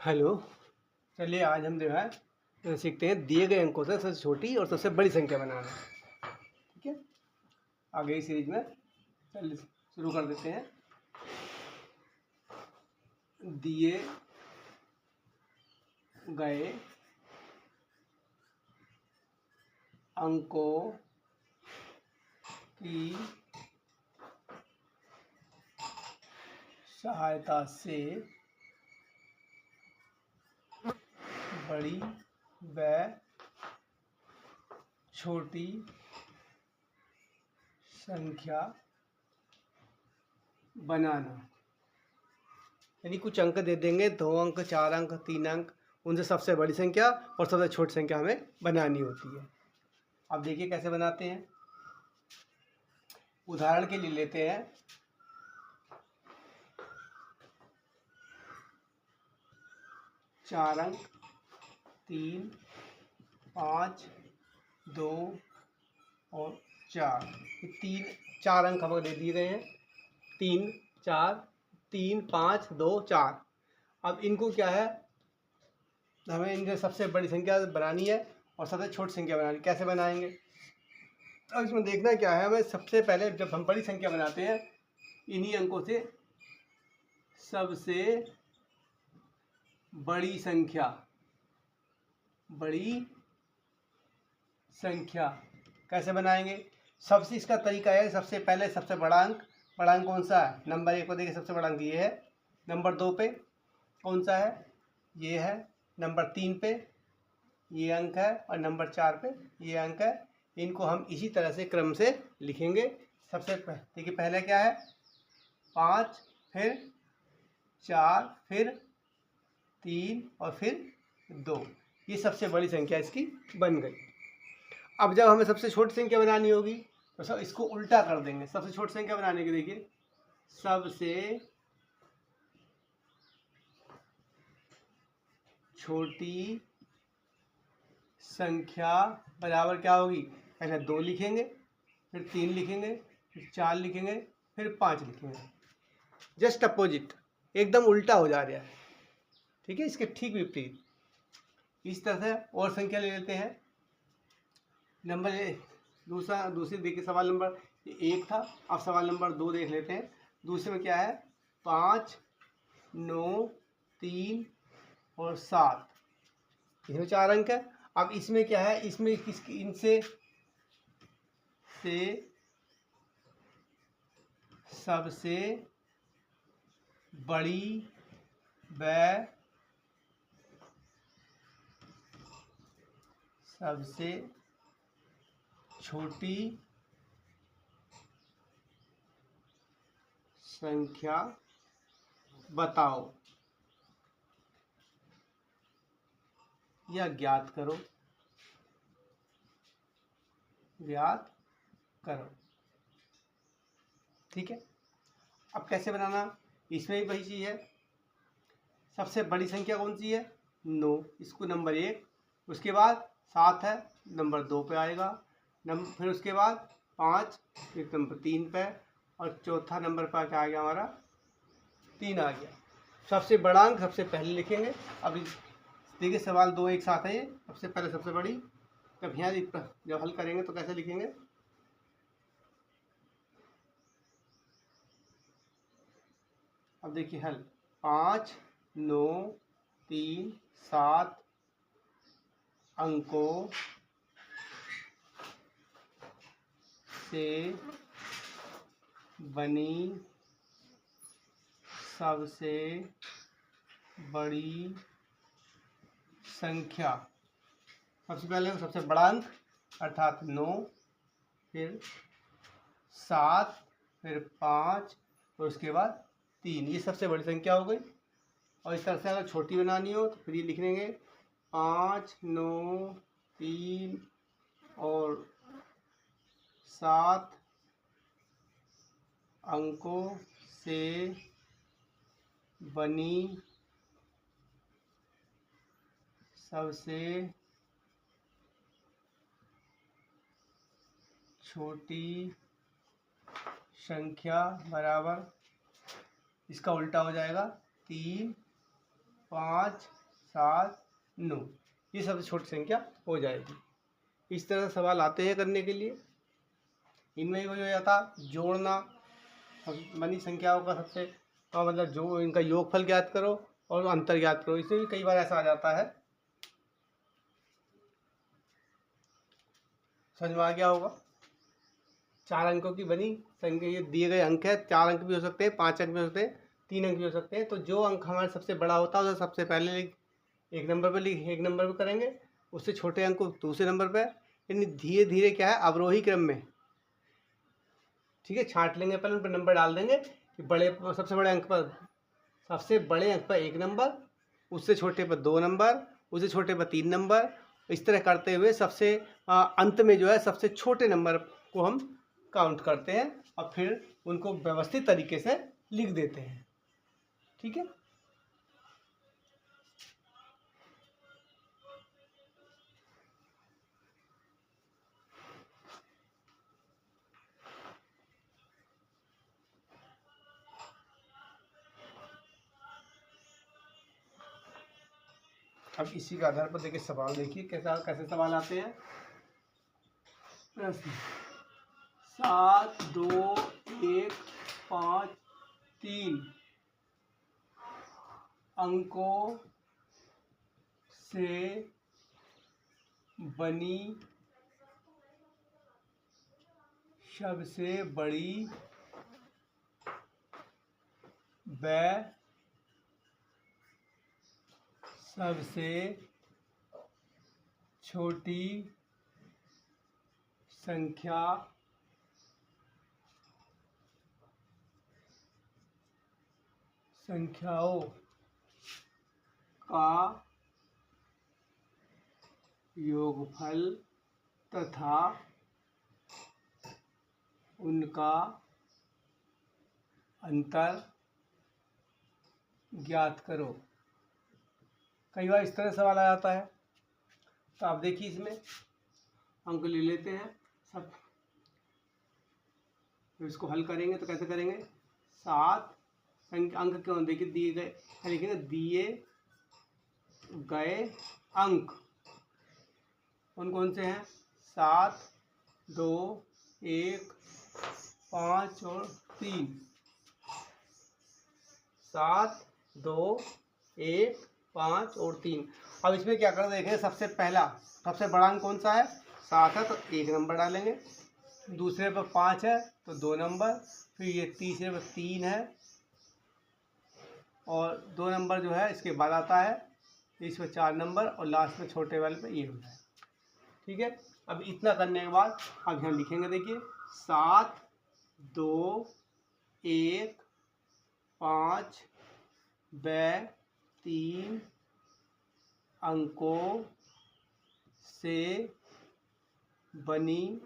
Hello. चलिए आज हम जो है सीखते हैं दिए गए अंकों से सबसे छोटी और सबसे बड़ी संख्या बनाना। ठीक है, आगे ही सीरीज में चलिए शुरू कर देते हैं। दिए गए अंकों की सहायता से बड़ी व छोटी संख्या बनाना। यानी कुछ अंक दे देंगे, 2 अंक, 4 अंक, 3 अंक, उनसे सबसे बड़ी संख्या और सबसे छोटी संख्या हमें बनानी होती है। अब देखिए कैसे बनाते हैं। उदाहरण के लिए लेते हैं 4 अंक, 3, 5, 2 और 4। ये 4 अंक हमें दे दिए गए हैं, 3, 4, 3, 5, 2, 4। अब इनको क्या है, हमें इनसे सबसे बड़ी संख्या बनानी है और सबसे छोटी संख्या बनानी। कैसे बनाएंगे? अब इसमें देखना क्या है, हमें सबसे पहले जब हम बड़ी संख्या बनाते हैं इन्हीं अंकों से सबसे बड़ी संख्या कैसे बनाएंगे? सबसे इसका तरीका है, सबसे पहले सबसे बड़ा अंक कौन सा है? नंबर 1 को देखिए, सबसे बड़ा अंक ये है। नंबर 2 पे कौन सा है? ये है। नंबर 3 पे ये अंक है और नंबर 4 पे ये अंक है। इनको हम इसी तरह से क्रम से लिखेंगे। सबसे देखिए पहले क्या है, 5, फिर 4, फिर 3 और फिर 2। ये सबसे बड़ी संख्या इसकी बन गई। अब जब हमें सबसे छोटी संख्या बनानी होगी तो सब इसको उल्टा कर देंगे। सबसे छोटी संख्या बनाने के देखिए, सबसे छोटी संख्या बराबर क्या होगी? पहले 2 लिखेंगे, फिर 3 लिखेंगे, फिर 4 लिखेंगे, फिर 5 लिखेंगे। जस्ट अपोजिट, एकदम उल्टा हो जा रहा है। ठीक है, इसके ठीक विपरीत। इस तरह से और संख्या ले लेते हैं। नंबर दूसरी देखिए, सवाल नंबर 1 था। अब सवाल नंबर 2 देख लेते हैं। दूसरे में क्या है, 5, 9, 3 और 7। इसमें 4 अंक है। अब इसमें क्या है, इसमें इनसे सबसे बड़ी व सबसे छोटी संख्या बताओ या ज्ञात करो। ठीक है, अब कैसे बनाना? इसमें भी वही चीज़ है। सबसे बड़ी संख्या कौन सी है? 9। इसको नंबर 1, उसके बाद 7 है, नंबर 2 पे आएगा। फिर उसके बाद 5, फिर नंबर 3 पे, और चौथा नंबर पर क्या आ गया हमारा? 3 आ गया। सबसे बड़ा अंक सबसे पहले लिखेंगे। अब देखिए सवाल 2 एक साथ है ये। सबसे पहले सबसे बड़ी, तब यहाँ जब हल करेंगे तो कैसे लिखेंगे? अब देखिए हल, 5, 9, 3, 7 अंकों से बनी सबसे बड़ी संख्या। सबसे पहले सबसे बड़ा अंक अर्थात 9, फिर 7, फिर 5 और उसके बाद 3। ये सबसे बड़ी संख्या हो गई। और इस तरह से अगर छोटी बनानी हो तो फिर ये लिख लेंगे 5, 9, 3 और 7 अंकों से बनी सबसे छोटी संख्या बराबर, इसका उल्टा हो जाएगा 3 5 7 9, ये सबसे छोटी संख्या हो जाएगी। इस तरह से सवाल आते हैं करने के लिए। इनमें ही हो जाता जोड़ना, बनी संख्याओं का सबसे मतलब जो इनका योगफल ज्ञात करो और अंतर ज्ञात करो। इसमें भी कई बार ऐसा आ जाता है। समझ में आ गया होगा। 4 अंकों की बनी संख्या, ये दिए गए अंक है, 4 अंक भी हो सकते हैं, 5 अंक भी हो सकते हैं, 3 अंक भी हो सकते हैं। तो जो अंक हमारे सबसे बड़ा होता है उसे सबसे पहले एक नंबर पर एक नंबर पर करेंगे, उससे छोटे अंक को दूसरे नंबर पर, यानी धीरे धीरे क्या है अवरोही क्रम में, ठीक है, छांट लेंगे, पहले उन पर नंबर डाल देंगे कि सबसे बड़े अंक पर 1 नंबर, उससे छोटे पर 2 नंबर, उससे छोटे पर 3 नंबर। इस तरह करते हुए सबसे अंत में जो है सबसे छोटे नंबर को हम काउंट करते हैं और फिर उनको व्यवस्थित तरीके से लिख देते हैं। ठीक है। अब इसी के आधार पर देखिए सवाल, देखिए कैसे सवाल आते हैं। प्रश्न 7 2 1 5 3 अंकों से बनी सबसे बड़ी व सबसे छोटी संख्याओं का योगफल तथा उनका अंतर ज्ञात करो। कई बार इस तरह सवाल आ जाता है। तो आप देखिए इसमें अंक ले लेते हैं सब, तो इसको हल करेंगे तो कैसे करेंगे। 7 अंक क्यों देखिए दिए गए, लिखेंगे दिए गए अंक कौन कौन से हैं। 7 2 1 5 और 3। 7 2 1 5 और 3। अब इसमें क्या कर देखेंगे, सबसे बड़ा अंक कौन सा है, 7 है, तो 1 नंबर डालेंगे। दूसरे पर 5 है तो 2 नंबर, फिर ये तीसरे पर 3 है और 2 नंबर जो है इसके बाद आता है, इस पर 4 नंबर और लास्ट में छोटे वाले पे ये होता है। ठीक है। अब इतना करने के बाद अब यहाँ लिखेंगे, देखिए 7 2 1 5 व 3 अंकों से बनी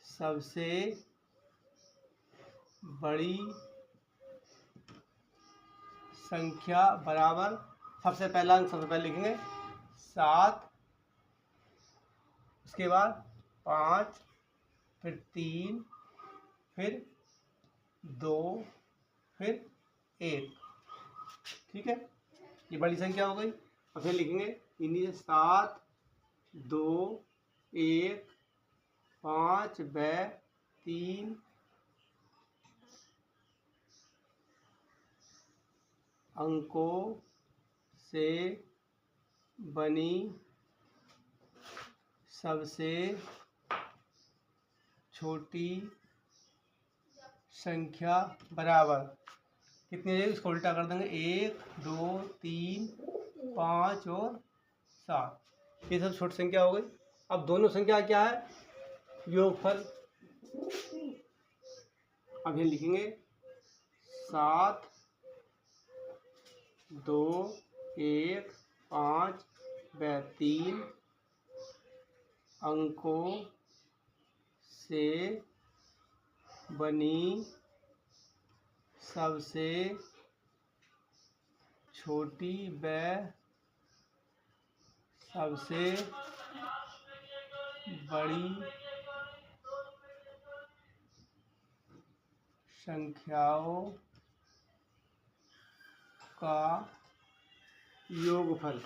सबसे बड़ी संख्या बराबर, सबसे पहला अंक सबसे पहले लिखेंगे 7, उसके बाद 5, फिर 3, फिर 2, फिर 1। ठीक है, ये बड़ी संख्या हो गई। और फिर लिखेंगे इन्हीं से 7 2 1 5 व 3 अंकों से बनी सबसे छोटी संख्या बराबर कितनी है, इसको उल्टा कर देंगे 1 2 3 5 और 7। ये सब छोटी संख्या हो गई। अब दोनों संख्या क्या है, योगफल। अब ये लिखेंगे 7 2 1 5 व 3 अंकों से बनी सबसे छोटी व सबसे बड़ी संख्याओं का योगफल।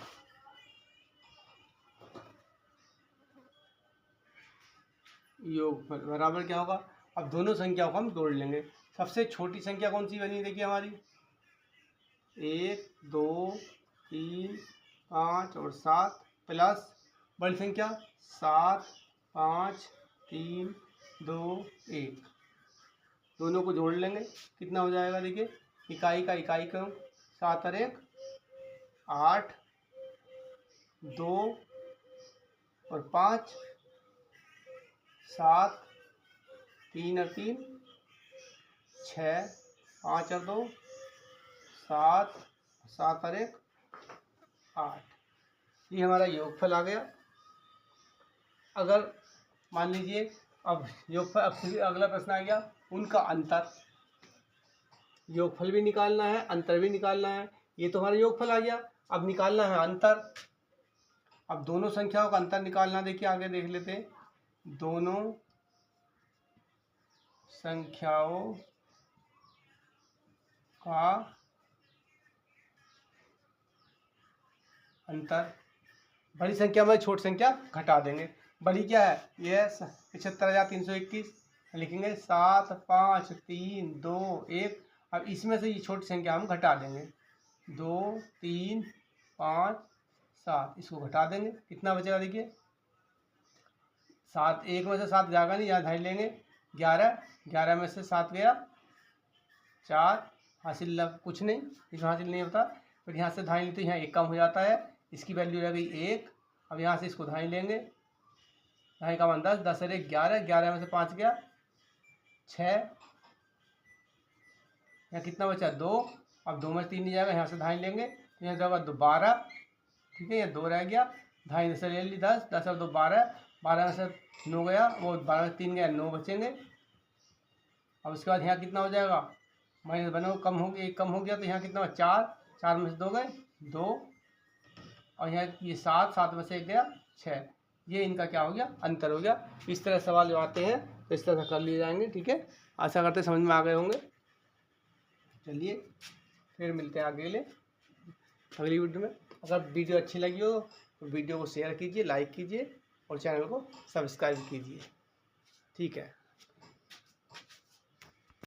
योगफल बराबर क्या होगा? अब दोनों संख्याओं को हम जोड़ लेंगे। सबसे छोटी संख्या कौन सी बनी देखिए हमारी, 1 2 3 5 और 7 प्लस बड़ी संख्या 7 5 3 2 1, दोनों को जोड़ लेंगे। कितना हो जाएगा देखिए, इकाई का 7 और 1 8, 2 और 5 7, 3 और 3 6, 5 और 2 7, 7 और 1 8, ये हमारा योगफल आ गया। अगर मान लीजिए अब योगफल, अब फिर अगला प्रश्न आ गया उनका अंतर। योगफल भी निकालना है, अंतर भी निकालना है। ये तो हमारा योगफल आ गया, अब निकालना है अंतर। अब दोनों संख्याओं का अंतर निकालना, देखिए आगे देख लेते हैं। दोनों संख्याओं का अंतर, बड़ी संख्या में छोटी संख्या घटा देंगे। बड़ी क्या है, ये 75,321, लिखेंगे 7 5 3 2 1। अब इसमें से ये छोटी संख्या हम घटा देंगे, 2 3 5 7, इसको घटा देंगे। कितना बचेगा देखिए, 7, 1 में से 7 जाएगा नहीं, यहाँ धाई लेंगे 11, 11 में से 7 गया 4, हासिल कुछ नहीं, इसमें हासिल नहीं होता। फिर यहाँ से धाई लेते, यहाँ 1 कम हो जाता है, इसकी वैल्यू रह गई 1। अब यहाँ से इसको धाई लेंगे, धाई का मान 10, 10 और 1 11, 11 में से 5 गया 6, यहाँ कितना बचा 2। अब 2 में 3 नहीं जाएगा, यहाँ से धाई लेंगे, यहाँ जाएगा 12, ठीक है, यहाँ 2 रह गया, धाई से ले ली 10, 10 और 2 12, 12 में से 9 गया, वो 12 में 3 गया, 9 बचेंगे। अब उसके बाद यहाँ कितना हो जाएगा, माइनस बनो कम हो गया, 1 कम हो गया, तो यहाँ कितना हुआ 4, 4 में से 2 गए 2, और यहाँ ये 7, 7 में से 1 गया 6। ये इनका क्या हो गया, अंतर हो गया। इस तरह सवाल जो आते हैं तो इस तरह से कर लिए जाएंगे, ठीक है। आशा करते समझ में आ गए होंगे। चलिए फिर मिलते हैं अगली वीडियो में। अगर वीडियो अच्छी लगी हो तो वीडियो को शेयर कीजिए, लाइक कीजिए और चैनल को सब्सक्राइब कीजिए, ठीक है।